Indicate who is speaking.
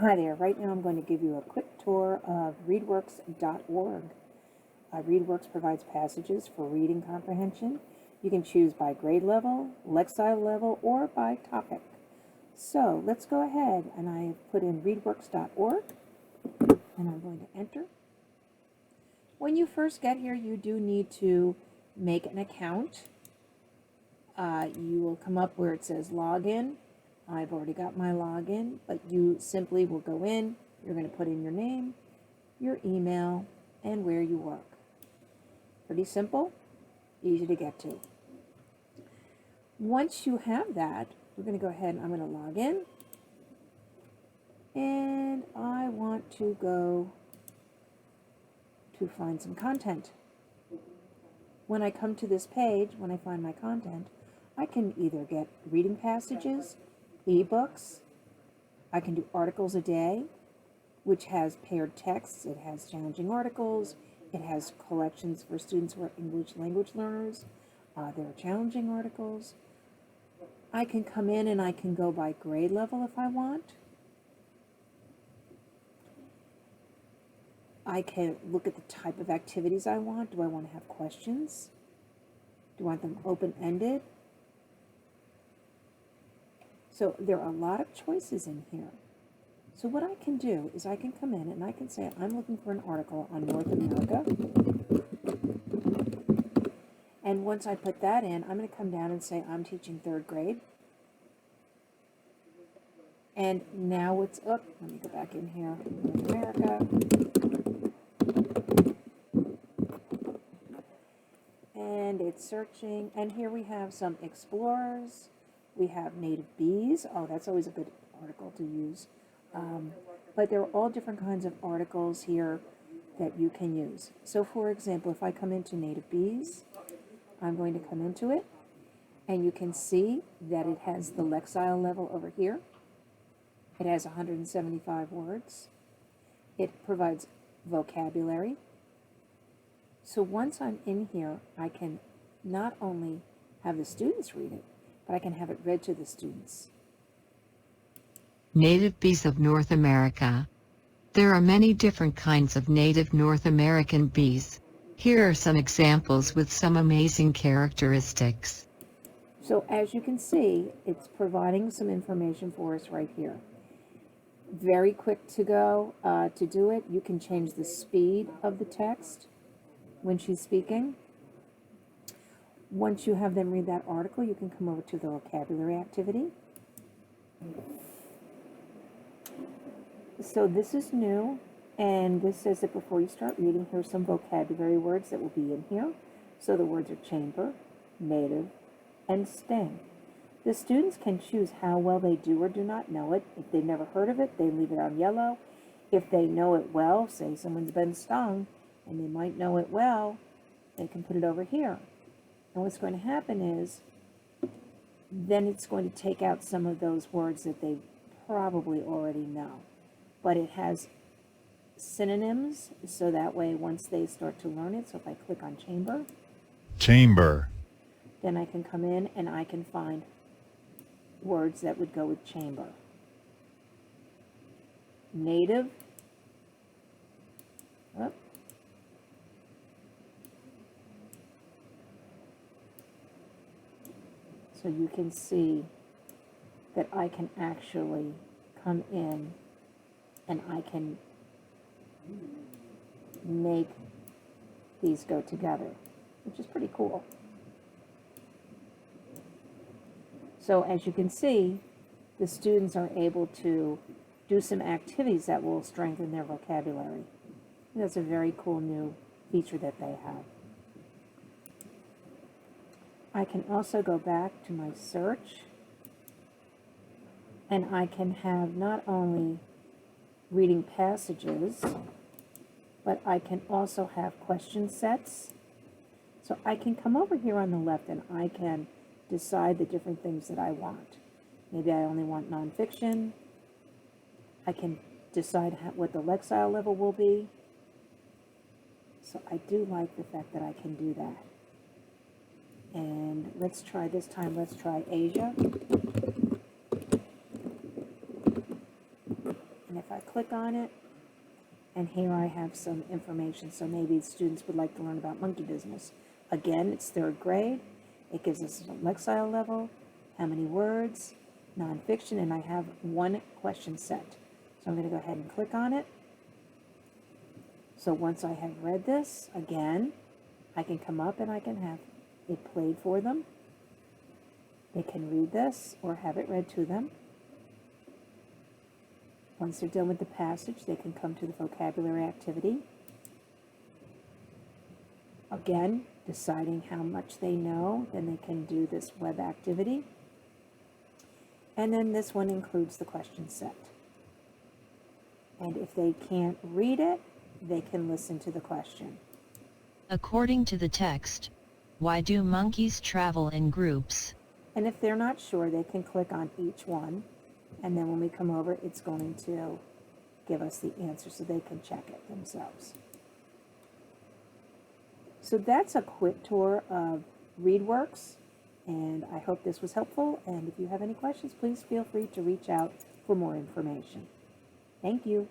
Speaker 1: Hi there. Right now I'm going to give you a quick tour of readworks.org. Readworks provides passages for reading comprehension. You can choose by grade level, Lexile level, or by topic. So let's go ahead, and I put in readworks.org, and I'm going to enter. When you first get here, you do need to make an account. You will come up where it says login. I've already got my login, but you simply will go in. You're going to put in your name, your email, and where you work. Pretty simple, easy to get to. Once you have that, we're going to go ahead and I'm going to log in. And I want to go to find some content. When I come to this page, when I find my content, I can either get reading passages, ebooks. I can do articles a day, which has paired texts. It has challenging articles. It has collections for students who are English language learners. There are challenging articles. I can come in and I can go by grade level if I want. I can look at the type of activities I want. Do I want to have questions? Do I want them open-ended? So there are a lot of choices in here. So what I can do is I can come in and I can say I'm looking for an article on North America. And once I put that in, I'm going to come down and say I'm teaching 3rd grade. And now it's up. Let me go back in here. North America. And it's searching. And here we have some explorers. We have native bees. Oh, that's always a good article to use. But there are all different kinds of articles here that you can use. So for example, if I come into native bees, I'm going to come into it, and you can see that it has the Lexile level over here. It has 175 words. It provides vocabulary. So once I'm in here, I can not only have the students read it, but I can have it read to the students.
Speaker 2: Native bees of North America. There are many different kinds of native North American bees. Here are some examples with some amazing characteristics.
Speaker 1: So as you can see, it's providing some information for us right here. Very quick to go to do it. You can change the speed of the text when she's speaking. Once you have them read that article, you can come over to the vocabulary activity. So this is new, and this says that before you start reading, here's some vocabulary words that will be in here. So the words are chamber, native, and sting. The students can choose how well they do or do not know it. If they've never heard of it, they leave it on yellow. If they know it well, say someone's been stung, and they might know it well, they can put it over here. And what's going to happen is, then it's going to take out some of those words that they probably already know. But it has synonyms, so that way once they start to learn it, so if I click on chamber, then I can come in and I can find words that would go with chamber. Native. Oh. So you can see that I can actually come in and I can make these go together, which is pretty cool. So as you can see, the students are able to do some activities that will strengthen their vocabulary. That's a very cool new feature that they have. I can also go back to my search, and I can have not only reading passages, but I can also have question sets. So I can come over here on the left and I can decide the different things that I want. Maybe I only want nonfiction. I can decide what the Lexile level will be. So I do like the fact that I can do that. And let's try this time, let's try Asia. And if I click on it, and here I have some information. So maybe students would like to learn about monkey business. Again, it's third grade. It gives us a lexile level, how many words, nonfiction, and I have one question set. So I'm going to go ahead and click on it. So once I have read this, again, I can come up and I can have it played for them. They can read this or have it read to them. Once they're done with the passage, they can come to the vocabulary activity. Again, deciding how much they know, then they can do this web activity. And then this one includes the question set. And if they can't read it, they can listen to the question.
Speaker 3: According to the text, why do monkeys travel in groups?
Speaker 1: And if they're not sure, they can click on each one. And then when we come over, it's going to give us the answer so they can check it themselves. So that's a quick tour of Readworks, and I hope this was helpful. And if you have any questions, please feel free to reach out for more information. Thank you.